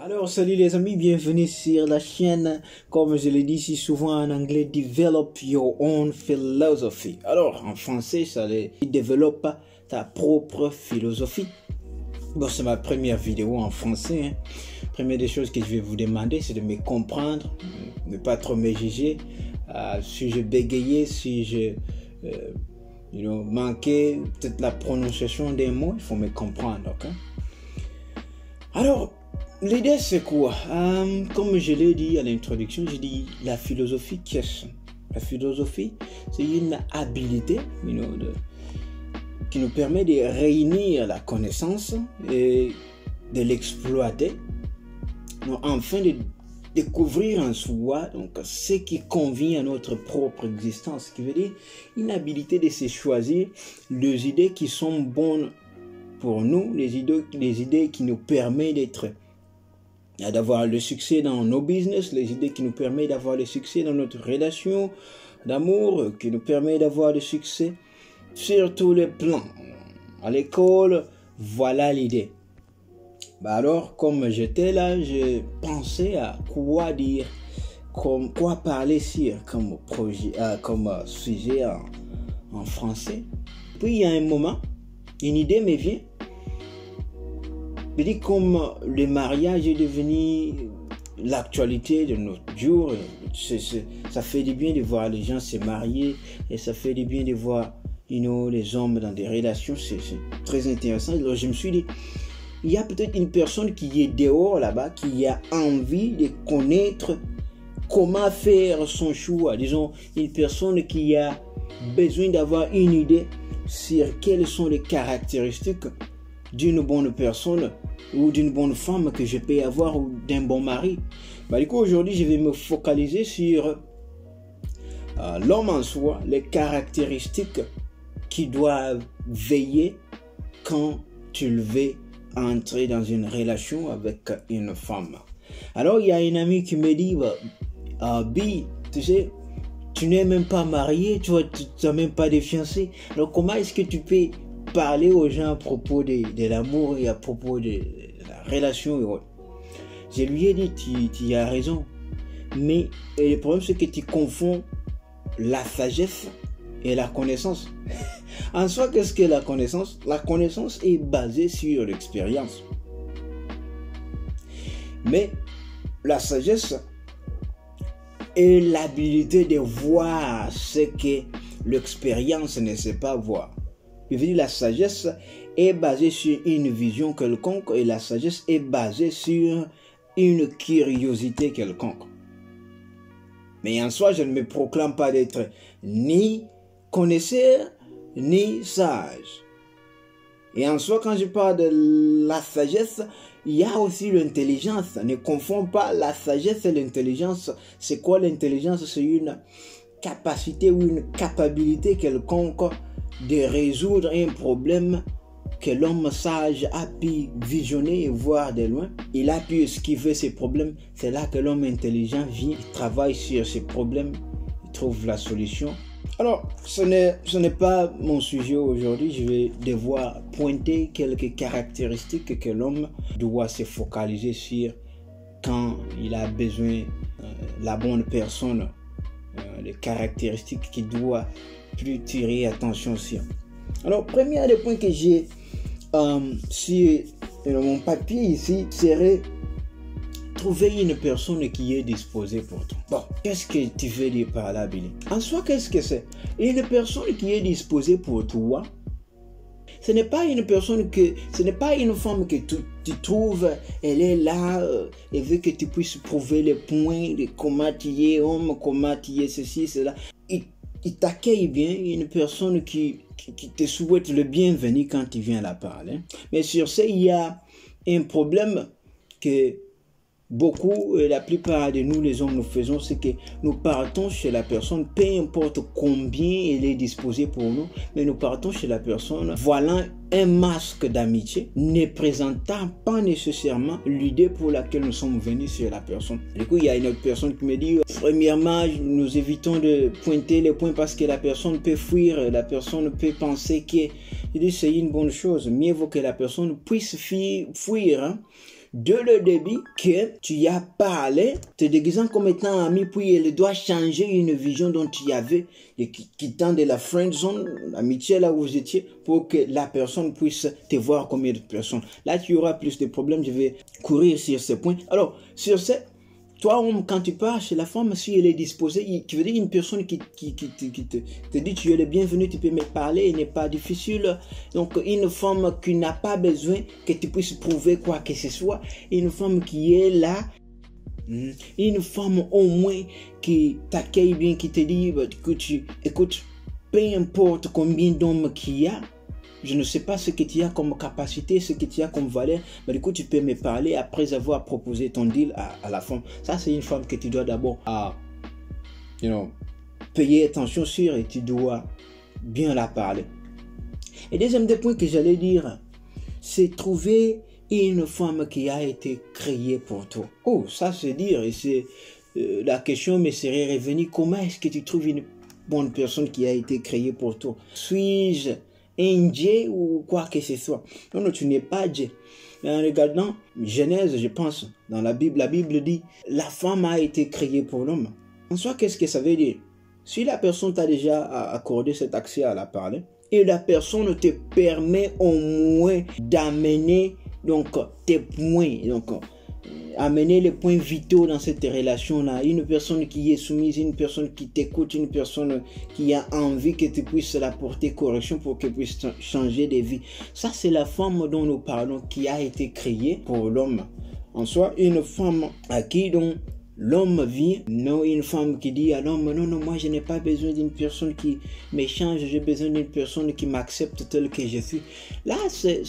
Alors, salut les amis, bienvenue sur la chaîne, comme je le dis si souvent en anglais, Develop Your Own Philosophy. Alors, en français, ça les développe ta propre philosophie. Bon, c'est ma première vidéo en français. Hein. Première des choses que je vais vous demander, c'est de me comprendre, ne pas trop me juger. Si je bégayais, si je manquais peut-être la prononciation des mots, il faut me comprendre. Okay? Alors, l'idée c'est quoi? Comme je l'ai dit à l'introduction, je dis la philosophie, qu'est-ce? La philosophie, c'est une habilité qui nous permet de réunir la connaissance et de l'exploiter, afin de découvrir en soi ce qui convient à notre propre existence, ce qui veut dire une habilité de se choisir les idées qui sont bonnes pour nous, les idées qui nous permettent d'avoir le succès dans nos business, les idées qui nous permettent d'avoir le succès dans notre relation d'amour, qui nous permettent d'avoir le succès sur tous les plans. À l'école, voilà l'idée. Alors, comme j'étais là, je pensais à quoi dire, quoi parler sur comme projet, comme sujet en français. Puis il y a un moment, une idée me vient. Je dis comme le mariage est devenu l'actualité de notre jour, ça fait du bien de voir les gens se marier et ça fait du bien de voir les hommes dans des relations, c'est très intéressant. Alors je me suis dit, il y a peut-être une personne qui est dehors là-bas, qui a envie de connaître comment faire son choix. Disons, une personne qui a besoin d'avoir une idée sur quelles sont les caractéristiques d'une bonne personne ou d'une bonne femme que je peux avoir ou d'un bon mari. Du coup, aujourd'hui, je vais me focaliser sur l'homme en soi, les caractéristiques qui doivent veiller quand tu veux entrer dans une relation avec une femme. Alors, il y a un ami qui me dit, Bi, tu sais, tu n'es même pas marié, tu n'as même pas de fiancé. Alors, comment est-ce que tu peux parler aux gens à propos de l'amour et à propos de la relation? Je lui ai dit, tu as raison. Mais le problème, c'est que tu confonds la sagesse et la connaissance. En soi, qu'est-ce que la connaissance? La connaissance est basée sur l'expérience. Mais la sagesse est l'habilité de voir ce que l'expérience ne sait pas voir. Je veux dire, la sagesse est basée sur une vision quelconque et la sagesse est basée sur une curiosité quelconque. Mais en soi, je ne me proclame pas d'être ni connaisseur ni sage. Et en soi, quand je parle de la sagesse, il y a aussi l'intelligence. Ne confonds pas la sagesse et l'intelligence. C'est quoi l'intelligence? C'est une capacité ou une capacité quelconque de résoudre un problème que l'homme sage a pu visionner et voir de loin. Il a pu esquiver ces problèmes. C'est là que l'homme intelligent vient, il travaille sur ces problèmes, il trouve la solution. Alors, ce n'est pas mon sujet aujourd'hui. Je vais devoir pointer quelques caractéristiques que l'homme doit se focaliser sur quand il a besoin de la bonne personne, les caractéristiques qu'il doit plus tirer attention sur. Alors, premier des points que j'ai sur mon papier ici serait trouver une personne qui est disposée pour toi. Bon, qu'est-ce que tu veux dire par là, Billy? En soi, qu'est-ce que c'est? Une personne qui est disposée pour toi, ce n'est pas une personne ce n'est pas une femme que tu trouves, elle est là, elle veut que tu puisses prouver les points de comment tu es homme, comment tu es ceci, cela. Il t'accueille bien, une personne qui te souhaite le bienvenu quand tu viens la parler. Mais sur ce, il y a un problème que beaucoup, la plupart de nous les hommes nous faisons, c'est que nous partons chez la personne, peu importe combien elle est disposée pour nous, mais nous partons chez la personne voilà un masque d'amitié, ne présentant pas nécessairement l'idée pour laquelle nous sommes venus chez la personne. Du coup, il y a une autre personne qui me dit, premièrement, nous évitons de pointer les points parce que la personne peut fuir, la personne peut penser que, je dis, c'est une bonne chose, mieux vaut que la personne puisse fuir, hein. de le début que tu y as parlé, te déguisant comme étant ami, puis elle doit changer une vision dont tu y avais, et quittant de la friend zone, l'amitié là où vous étiez, pour que la personne puisse te voir comme une autre personne. Là, tu auras plus de problèmes, je vais courir sur ce point. Alors, sur ce, toi, homme, quand tu pars chez la femme, si elle est disposée, tu veux dire une personne qui te dit tu es le bienvenu, tu peux me parler, il n'est pas difficile. Donc, une femme qui n'a pas besoin que tu puisses prouver quoi que ce soit. Une femme qui est là. Une femme au moins qui t'accueille bien, qui te dit écoute, peu importe combien d'hommes qu'il y a, je ne sais pas ce que tu as comme capacité, ce que tu as comme valeur, mais du coup, tu peux me parler après avoir proposé ton deal à la femme. Ça, c'est une femme que tu dois d'abord payer attention sur et tu dois bien la parler. Et deuxième des points que j'allais dire, c'est trouver une femme qui a été créée pour toi. Oh, ça c'est dire, et c'est la question me serait revenue, comment est-ce que tu trouves une bonne personne qui a été créée pour toi? Suis-je un Dieu ou quoi que ce soit? Non, tu n'es pas Dieu. Mais en regardant Genèse, je pense, dans la Bible dit, la femme a été créée pour l'homme. En soi, qu'est-ce que ça veut dire? Si la personne t'a déjà accordé cet accès à la parler, et la personne te permet au moins d'amener tes points, amener les points vitaux dans cette relation-là. Une personne qui est soumise, une personne qui t'écoute, une personne qui a envie que tu puisses l'apporter correction pour qu'elle puisse changer de vie. Ça, c'est la femme dont nous parlons qui a été créée pour l'homme. En soi, une femme à qui l'homme vient, non une femme qui dit à l'homme, non, moi je n'ai pas besoin d'une personne qui m'échange, j'ai besoin d'une personne qui m'accepte tel que je suis. Là, c'est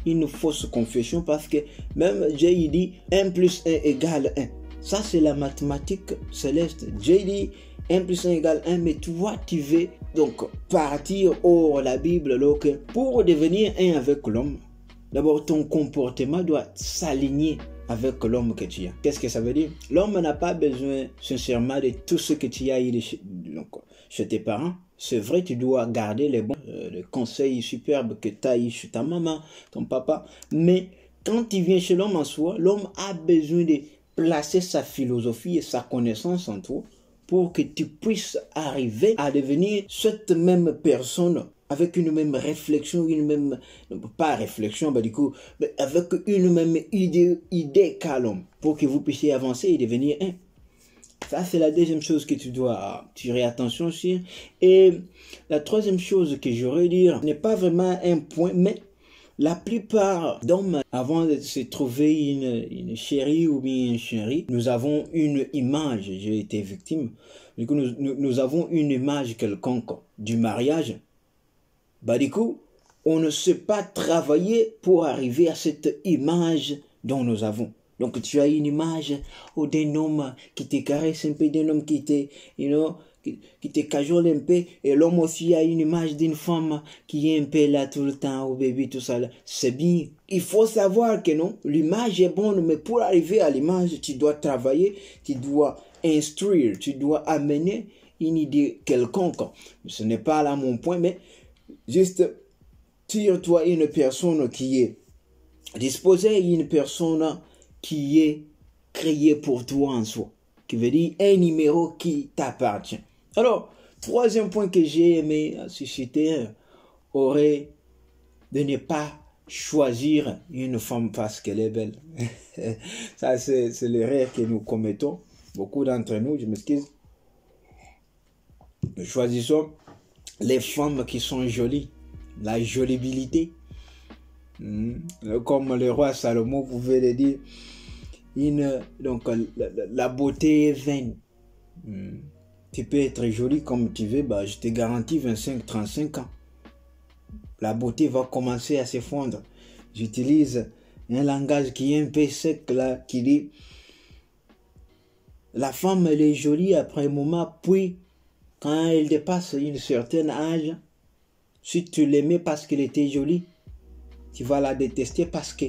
une fausse confession parce que même Dieu il dit 1 plus 1 égale 1. Ça c'est la mathématique céleste. Dieu dit 1 plus 1 égale 1, mais toi tu veux donc partir hors la Bible pour devenir un avec l'homme. D'abord ton comportement doit s'aligner avec l'homme que tu as. Qu'est-ce que ça veut dire? L'homme n'a pas besoin sincèrement de tout ce que tu as eu chez tes parents. C'est vrai, tu dois garder les bons les conseils superbes que tu as eu chez ta maman, ton papa. Mais quand tu viens chez l'homme en soi, l'homme a besoin de placer sa philosophie et sa connaissance en toi pour que tu puisses arriver à devenir cette même personne avec une même réflexion, pas réflexion, mais avec une même idée qu'à l'homme, pour que vous puissiez avancer et devenir un. Ça, c'est la deuxième chose que tu dois tirer attention sur. Et la troisième chose que j'aurais dire n'est pas vraiment un point, mais la plupart d'hommes, avant de se trouver une chérie ou bien un chéri, nous avons une image. J'ai été victime. Du coup, nous avons une image quelconque du mariage. Du coup, on ne sait pas travailler pour arriver à cette image dont nous avons. Donc, tu as une image d'un homme qui te caresse un peu, d'un homme qui te cajole un peu. Et l'homme aussi a une image d'une femme qui est un peu là tout le temps, au bébé, tout ça. C'est bien. Il faut savoir que non, l'image est bonne, mais pour arriver à l'image, tu dois travailler, tu dois instruire, tu dois amener une idée quelconque. Ce n'est pas là mon point, mais juste tire-toi une personne qui est disposée, une personne qui est créée pour toi en soi, qui veut dire un numéro qui t'appartient. Alors, troisième point que j'ai aimé susciter aurait de ne pas choisir une femme parce qu'elle est belle. Ça, c'est l'erreur que nous commettons. Beaucoup d'entre nous, je m'excuse, nous choisissons les femmes qui sont jolies, la jolibilité. Comme le roi Salomon pouvait le dire, la beauté est vaine. Tu peux être joli comme tu veux, je te garantis 25-35 ans. La beauté va commencer à se fondre. J'utilise un langage qui est un peu sec là, qui dit la femme elle est jolie après un moment, puis quand elle dépasse une certaine âge, si tu l'aimais parce qu'elle était jolie, tu vas la détester parce que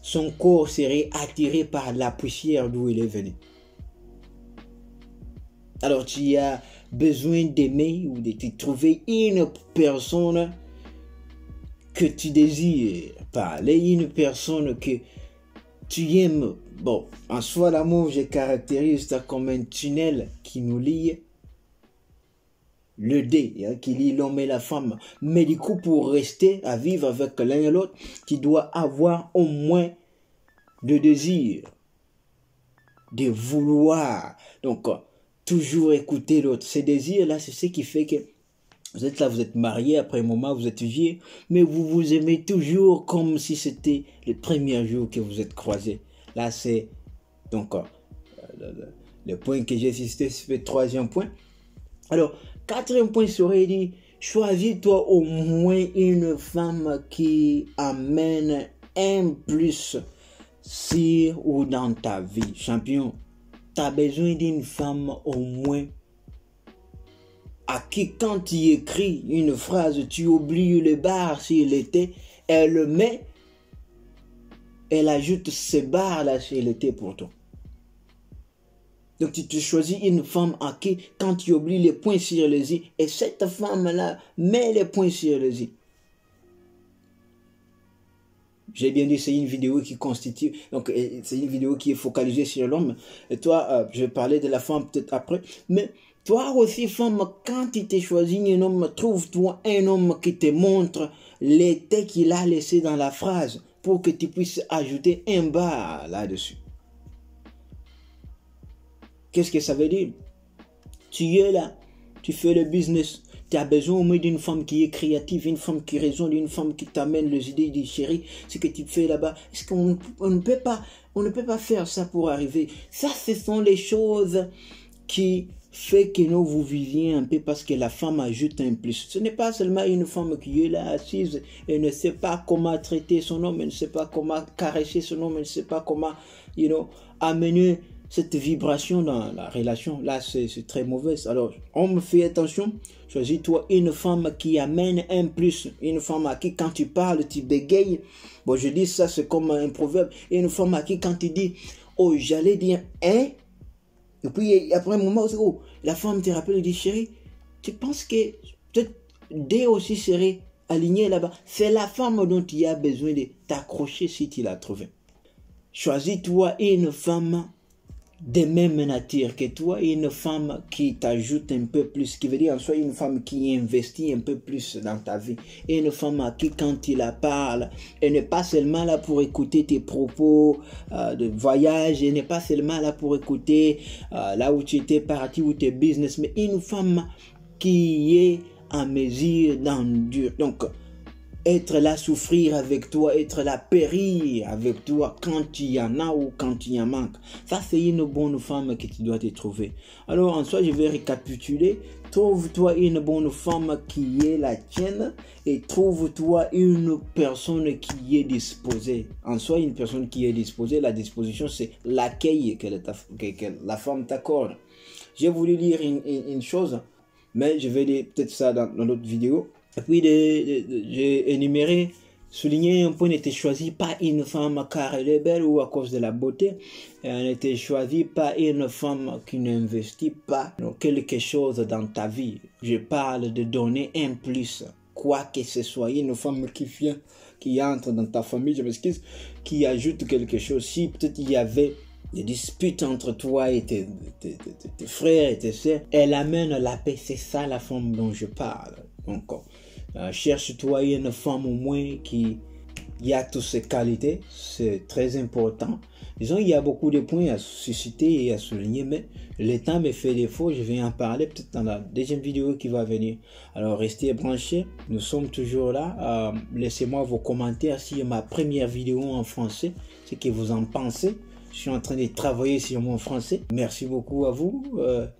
son corps serait attiré par la poussière d'où il est venu. Alors tu as besoin d'aimer ou de trouver une personne que tu désires parler, une personne que tu aimes, bon, en soi, l'amour, je caractérise ça comme un tunnel qui nous lie, le dé, hein, qui lie l'homme et la femme. Mais du coup, pour rester à vivre avec l'un et l'autre, tu dois avoir au moins de désir, de vouloir. Donc, toujours écouter l'autre. Ces désirs-là, c'est ce qui fait que vous êtes là, vous êtes marié, après un moment, vous êtes vieux, mais vous vous aimez toujours comme si c'était le premier jour que vous êtes croisés. Là, c'est donc le point que j'ai insisté, c'est le troisième point. Alors, quatrième point serait dit, choisis-toi au moins une femme qui amène un plus sur ou dans ta vie. Champion, tu as besoin d'une femme au moins à qui, quand tu écris une phrase, tu oublies le bar s'il était, elle le met, elle ajoute ces barres-là s'il était pour toi. Donc tu te choisis une femme à qui, quand tu oublies les points sur les i, et cette femme-là met les points sur les i. J'ai bien dit, c'est une vidéo qui constitue, donc c'est une vidéo qui est focalisée sur l'homme. Et toi, je vais parler de la femme peut-être après, mais toi aussi, femme, quand tu t'es choisi un homme, trouve-toi un homme qui te montre l'été qu'il a laissé dans la phrase pour que tu puisses ajouter un bar là-dessus. Qu'est-ce que ça veut dire? Tu es là, tu fais le business, tu as besoin au moins d'une femme qui est créative, une femme qui raisonne, une femme qui t'amène les idées, dit chérie, ce que tu fais là-bas, est-ce qu'on ne peut pas faire ça pour arriver? Ça, ce sont les choses qui fait que nous vous viviez un peu parce que la femme ajoute un plus. Ce n'est pas seulement une femme qui est là assise et ne sait pas comment traiter son homme, elle ne sait pas comment caresser son homme, elle ne sait pas comment, amener cette vibration dans la relation. Là, c'est très mauvais. Alors, on me fait attention. Choisis-toi une femme qui amène un plus. Une femme à qui, quand tu parles, tu bégayes. Bon, je dis ça, c'est comme un proverbe. Et une femme à qui, quand tu dis, oh, j'allais dire, hein? Et puis, après un moment, oh, la femme te rappelle et dit, chérie, tu penses que peut-être D aussi serait aligné là-bas? C'est la femme dont tu as besoin de t'accrocher si tu l'as trouvée. Choisis-toi une femme de même nature que toi, une femme qui t'ajoute un peu plus, qui veut dire en soi une femme qui investit un peu plus dans ta vie, et une femme à qui quand tu la parles, elle n'est pas seulement là pour écouter tes propos de voyage, elle n'est pas seulement là pour écouter là où tu étais parti ou tes business, mais une femme qui est en mesure d'endurer. Donc, être là, souffrir avec toi, être là, périr avec toi quand tu y en as ou quand tu y en manques. Ça, c'est une bonne femme que tu dois te trouver. Alors, en soi, je vais récapituler. Trouve-toi une bonne femme qui est la tienne et trouve-toi une personne qui est disposée. En soi, une personne qui est disposée, la disposition, c'est l'accueil que la femme t'accorde. J'ai voulu lire une chose, mais je vais dire peut-être ça dans notre vidéo. Et puis, j'ai énuméré, souligné un point, n'était choisi pas une femme car elle est belle ou à cause de la beauté. Elle n'était choisie pas une femme qui n'investit pas dans quelque chose dans ta vie. Je parle de donner un plus, quoi que ce soit. Une femme qui vient, qui entre dans ta famille, je m'excuse, qui ajoute quelque chose. Si peut-être il y avait des disputes entre toi et tes frères et tes sœurs, elle amène la paix. C'est ça la femme dont je parle. Donc, cherche-toi une femme au moins qui a toutes ces qualités, c'est très important. Disons, il y a beaucoup de points à susciter et à souligner, mais le temps me fait défaut, je vais en parler peut-être dans la deuxième vidéo qui va venir. Alors, restez branchés, nous sommes toujours là. Laissez-moi vos commentaires sur ma première vidéo en français, ce que vous en pensez. Je suis en train de travailler sur mon français. Merci beaucoup à vous.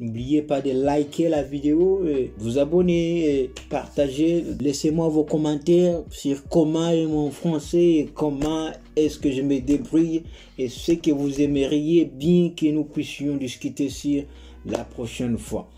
N'oubliez pas de liker la vidéo, vous abonner, et partager. Laissez-moi vos commentaires sur comment est mon français et comment est-ce que je me débrouille et ce que vous aimeriez bien que nous puissions discuter sur la prochaine fois.